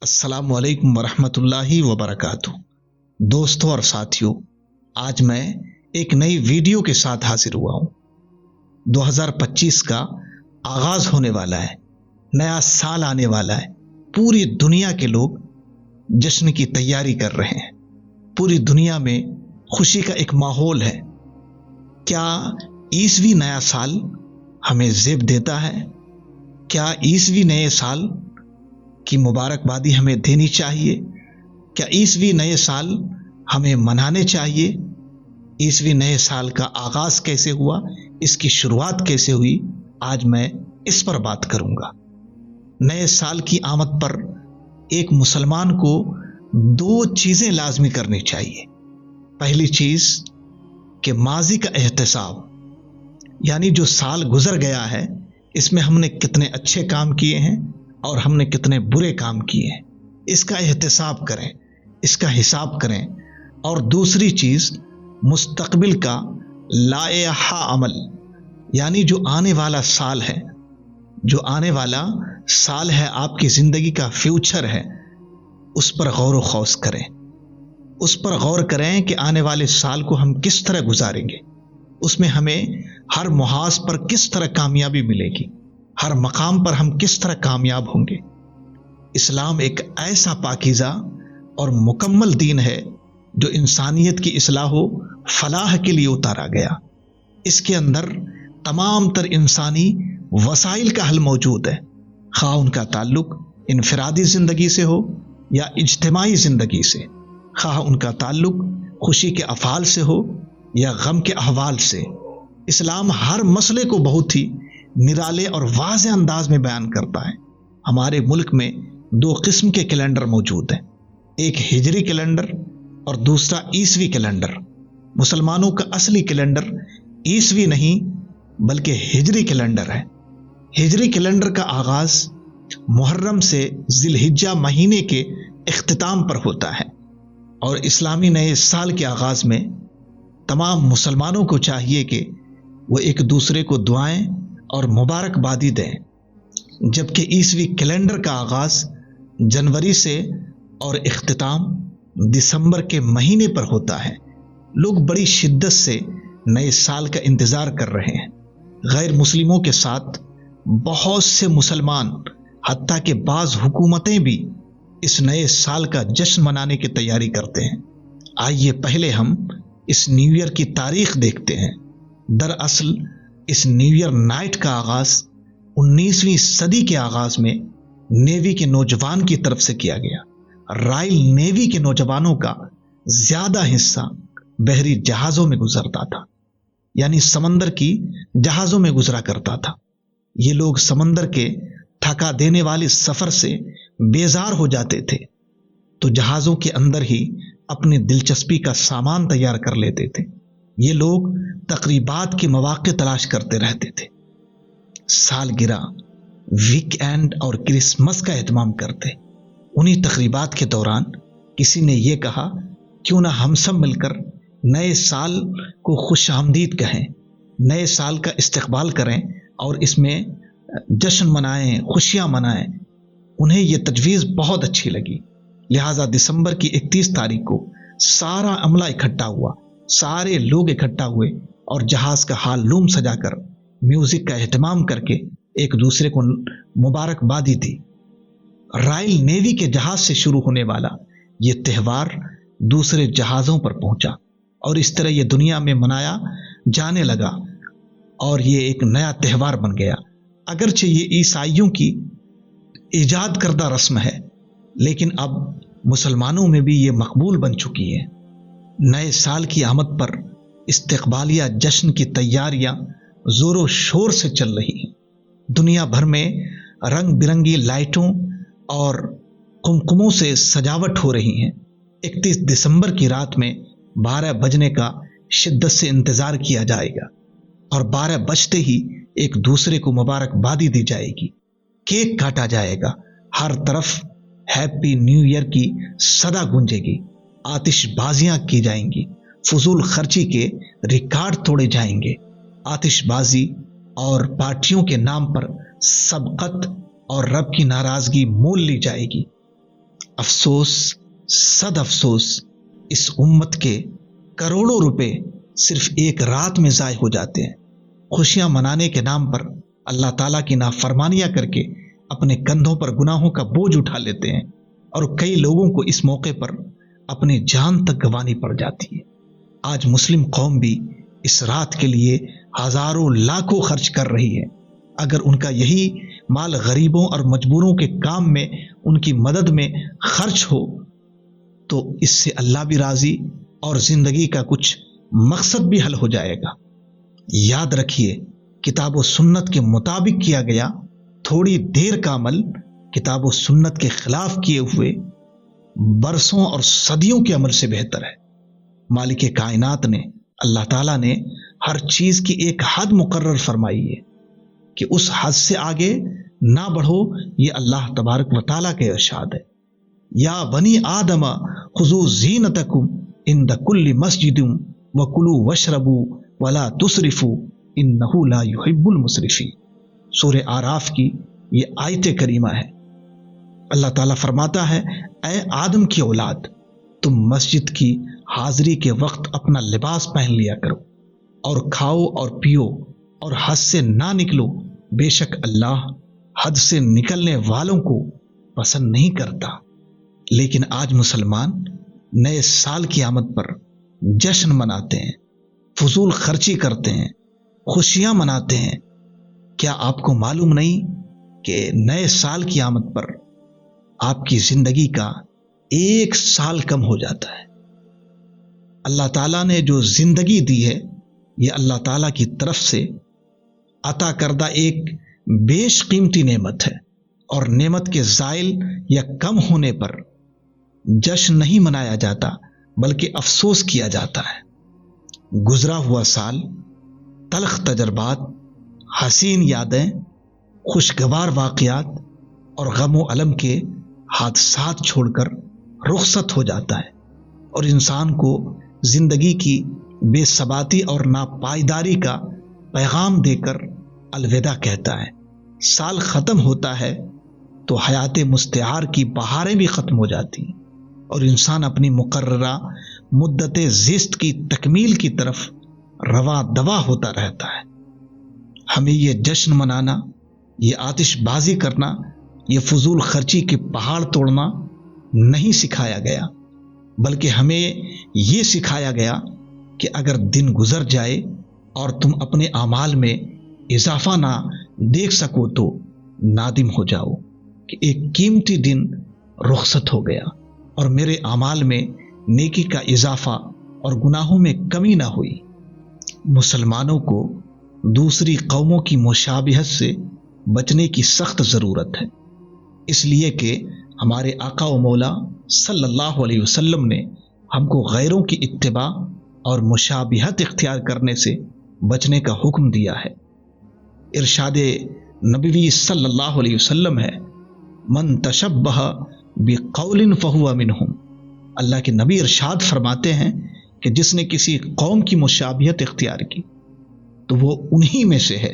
अस्सलाम वालेकुम वरहमतुल्लाहि वबरकातुह। दोस्तों और साथियों, आज मैं एक नई वीडियो के साथ हाजिर हुआ हूं। 2025 का आगाज होने वाला है, नया साल आने वाला है। पूरी दुनिया के लोग जश्न की तैयारी कर रहे हैं। पूरी दुनिया में खुशी का एक माहौल है। क्या ईसवी नया साल हमें ज़ेब देता है? क्या ईसवी नए साल की मुबारकबादी हमें देनी चाहिए? क्या ईसवी नए साल हमें मनाने चाहिए? ईसवी नए साल का आगाज कैसे हुआ, इसकी शुरुआत कैसे हुई, आज मैं इस पर बात करूंगा। नए साल की आमद पर एक मुसलमान को दो चीजें लाजमी करनी चाहिए। पहली चीज कि माजी का एहतसाब, यानी जो साल गुजर गया है इसमें हमने कितने अच्छे काम किए हैं और हमने कितने बुरे काम किए हैं, इसका एहतसाब करें, इसका हिसाब करें। और दूसरी चीज मुस्तकबिल का लाएहा अमल, यानी जो आने वाला साल है, जो आने वाला साल है, आपकी जिंदगी का फ्यूचर है, उस पर गौर व खौस करें। उस पर गौर करें कि आने वाले साल को हम किस तरह गुजारेंगे, उसमें हमें हर मुहाज पर किस तरह कामयाबी मिलेगी, हर मकाम पर हम किस तरह कामयाब होंगे। इस्लाम एक ऐसा पाकीज़ा और मुकम्मल दीन है जो इंसानियत की इस्लाह व फलाह के लिए उतारा गया। इसके अंदर तमाम तर इंसानी वसाइल का हल मौजूद है, खा उनका ताल्लुक इनफरादी ज़िंदगी से हो या इज्तिमाई ज़िंदगी से, खा उनका ताल्लुक खुशी के अफ़ाल से हो या गम के अहवाल से। इस्लाम हर मसले को बहुत ही निराले और वाज़े अंदाज में बयान करता है। हमारे मुल्क में दो किस्म के कैलेंडर मौजूद हैं, एक हिजरी कैलेंडर और दूसरा ईसवी कैलेंडर। मुसलमानों का असली कैलेंडर ईसवी नहीं बल्कि हिजरी कैलेंडर है। हिजरी कैलेंडर का आगाज मुहर्रम से जिलहिज्जा महीने के इख्तिताम पर होता है और इस्लामी नए साल के आगाज में तमाम मुसलमानों को चाहिए कि वो एक दूसरे को दुआएं और मुबारकबादी दें। जबकि ईसवी कैलेंडर का आगाज जनवरी से और इख्तिताम दिसंबर के महीने पर होता है। लोग बड़ी शिद्दत से नए साल का इंतज़ार कर रहे हैं। गैर मुस्लिमों के साथ बहुत से मुसलमान, हत्ता कि बाज़ हुकूमतें भी इस नए साल का जश्न मनाने की तैयारी करते हैं। आइए पहले हम इस न्यू ईयर की तारीख देखते हैं। दरअसल इस न्यू ईयर नाइट का आगाज 19वीं सदी के आगाज में नेवी के नौजवान की तरफ से किया गया। रॉयल नेवी के नौजवानों का ज्यादा हिस्सा बहरी जहाजों में गुजरता था, यानी समंदर की जहाजों में गुजरा करता था। ये लोग समंदर के थका देने वाले सफर से बेजार हो जाते थे तो जहाजों के अंदर ही अपनी दिलचस्पी का सामान तैयार कर लेते थे। ये लोग तकरीबात के मौके तलाश करते रहते थे। सालगिरह, वीकेंड और क्रिसमस का एहतमाम करते। उन्हीं तकरीबात के दौरान किसी ने यह कहा, क्यों ना हम सब मिलकर नए साल को खुश आमदीद कहें, नए साल का इस्तकबाल करें और इसमें जश्न मनाएं, खुशियां मनाएं। उन्हें यह तजवीज़ बहुत अच्छी लगी। लिहाजा दिसंबर की 31 तारीख को सारा अमला इकट्ठा हुआ, सारे लोग इकट्ठा हुए और जहाज का हालूम सजाकर म्यूजिक का एहतमाम करके एक दूसरे को मुबारकबादी दी। रॉयल नेवी के जहाज से शुरू होने वाला ये त्यौहार दूसरे जहाज़ों पर पहुंचा और इस तरह ये दुनिया में मनाया जाने लगा और ये एक नया त्यौहार बन गया। अगरचे ये ईसाइयों की ईजाद करदा रस्म है, लेकिन अब मुसलमानों में भी ये मकबूल बन चुकी है। नए साल की आमद पर इस्तकबालिया जश्न की तैयारियां जोरों शोर से चल रही हैं। दुनिया भर में रंग बिरंगी लाइटों और कुमकुमों से सजावट हो रही है। 31 दिसंबर की रात में 12 बजने का शिद्दत से इंतजार किया जाएगा और 12 बजते ही एक दूसरे को मुबारकबादी दी जाएगी, केक काटा जाएगा, हर तरफ हैप्पी न्यू ईयर की सदा गूंजेगी, आतिशबाजियां की जाएंगी, फजूल खर्ची के रिकॉर्ड तोड़े जाएंगे। आतिशबाजी और पार्टियों के नाम पर सबकत और रब की नाराजगी मोल ली जाएगी। افسوس, सद अफसोस, इस उम्मत के करोड़ों रुपए सिर्फ एक रात में ज़ाय हो जाते हैं। खुशियां मनाने के नाम पर अल्लाह ताला की नाफरमानियां करके अपने कंधों पर गुनाहों का बोझ उठा लेते हैं और कई लोगों को इस मौके पर अपनी जान तक गंवानी पड़ जाती है। आज मुस्लिम कौम भी इस रात के लिए हजारों लाखों खर्च कर रही है। अगर उनका यही माल गरीबों और मजबूरों के काम में, उनकी मदद में खर्च हो तो इससे अल्लाह भी राजी और जिंदगी का कुछ मकसद भी हल हो जाएगा। याद रखिए, किताब व सुन्नत के मुताबिक किया गया थोड़ी देर का अमल किताब व सुन्नत के खिलाफ किए हुए बरसों और सदियों के अमल से बेहतर है। मालिक कायनात ने, अल्लाह ताला ने हर चीज की एक हद मुकर्रर फरमाई है कि उस हद से आगे ना बढ़ो। ये अल्लाह तबारक व तआला के इरशाद है, या बनी आदम खुजू जीनतकुम इंद कुल्ली मस्जिदिम व कुलू वशरबू वला तुसरिफू इन्नहु ला युहिब्बुल मुसरिफी। सूरह आराफ की ये आयत करीमा है। अल्लाह ताला फरमाता है, ऐ आदम की औलाद, तुम मस्जिद की हाजिरी के वक्त अपना लिबास पहन लिया करो और खाओ और पियो और हद से ना निकलो, बेशक अल्लाह हद से निकलने वालों को पसंद नहीं करता। लेकिन आज मुसलमान नए साल की आमद पर जश्न मनाते हैं, फजूल खर्ची करते हैं, खुशियां मनाते हैं। क्या आपको मालूम नहीं कि नए साल की आमद पर आपकी जिंदगी का एक साल कम हो जाता है। अल्लाह ताला ने जो जिंदगी दी है, ये अल्लाह ताला की तरफ से अता करदा एक बेशकीमती नेमत है और नेमत के ज़ाइल या कम होने पर जश्न नहीं मनाया जाता बल्कि अफसोस किया जाता है। गुजरा हुआ साल तलख तजर्बात, हसीन यादें, खुशगवार वाक़यात और गम व अलम के हादसात छोड़कर रुखसत हो जाता है और इंसान को जिंदगी की बेसबाती और नापायदारी का पैगाम देकर अलविदा कहता है। साल ख़त्म होता है तो हयात मुस्तआर की बहारें भी ख़त्म हो जाती हैं और इंसान अपनी मुकर्ररा मुद्दत ज़िस्त की तकमील की तरफ रवा दवा होता रहता है। हमें ये जश्न मनाना, ये आतिशबाजी करना, ये फजूल खर्ची के पहाड़ तोड़ना नहीं सिखाया गया, बल्कि हमें ये सिखाया गया कि अगर दिन गुजर जाए और तुम अपने आमाल में इजाफा ना देख सको तो नादिम हो जाओ कि एक कीमती दिन रुखसत हो गया और मेरे आमाल में नेकी का इजाफा और गुनाहों में कमी ना हुई। मुसलमानों को दूसरी कौमों की मुशाबिहत से बचने की सख्त ज़रूरत है, इसलिए कि हमारे आका व मौला सल्लल्लाहु अलैहि वसल्लम ने हमको गैरों की इत्तिबा और मुशाबिहत इख्तियार करने से बचने का हुक्म दिया है। इरशाद नबवी सल्लल्लाहु अलैहि वसल्लम है, मन तशब्बह बिकौलिन फहुवा मिनहुम। अल्लाह के नबी इरशाद फरमाते हैं कि जिसने किसी कौम की मुशाबिहत इख्तियार की तो वो उन्हीं में से है।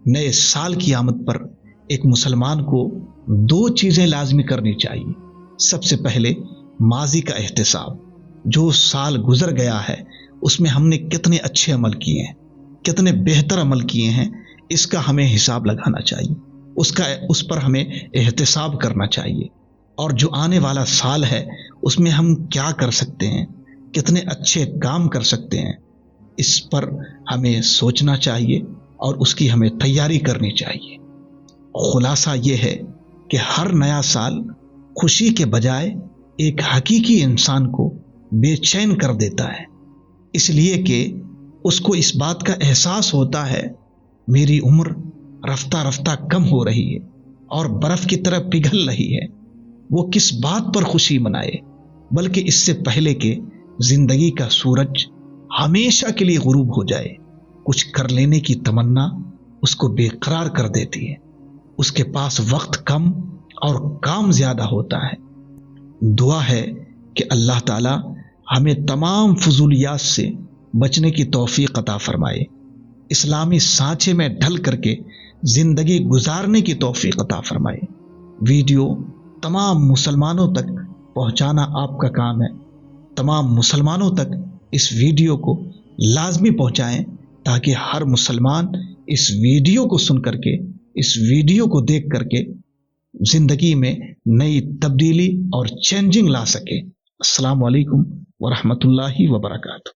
नए साल की आमद पर एक मुसलमान को दो चीज़ें लाजमी करनी चाहिए। सबसे पहले माजी का एहतिसाब, जो साल गुजर गया है उसमें हमने कितने अच्छे अमल किए हैं, कितने बेहतर अमल किए हैं, इसका हमें हिसाब लगाना चाहिए, उस पर हमें एहतिसाब करना चाहिए। और जो आने वाला साल है उसमें हम क्या कर सकते हैं, कितने अच्छे काम कर सकते हैं, इस पर हमें सोचना चाहिए और उसकी हमें तैयारी करनी चाहिए। खुलासा ये है कि हर नया साल खुशी के बजाय एक हकीकी इंसान को बेचैन कर देता है, इसलिए कि उसको इस बात का एहसास होता है मेरी उम्र रफ्ता रफ्ता कम हो रही है और बर्फ की तरह पिघल रही है। वो किस बात पर खुशी मनाए, बल्कि इससे पहले कि जिंदगी का सूरज हमेशा के लिए गुरूब हो जाए, कुछ कर लेने की तमन्ना उसको बेकरार कर देती है। उसके पास वक्त कम और काम ज्यादा होता है। दुआ है कि अल्लाह ताला हमें तमाम फजूलियात से बचने की तौफीक अता फरमाए, इस्लामी सांचे में ढल करके जिंदगी गुजारने की तौफीक अता फरमाए। वीडियो तमाम मुसलमानों तक پہنچانا آپ کا کام ہے۔ تمام مسلمانوں تک اس ویڈیو کو لازمی پہنچائیں تاکہ ہر مسلمان اس ویڈیو کو سن کر کے، اس ویڈیو کو دیکھ کر کے زندگی میں نئی تبدیلی اور چینجنگ لا سکے۔ السلام علیکم ورحمۃ اللہ وبرکاتہ۔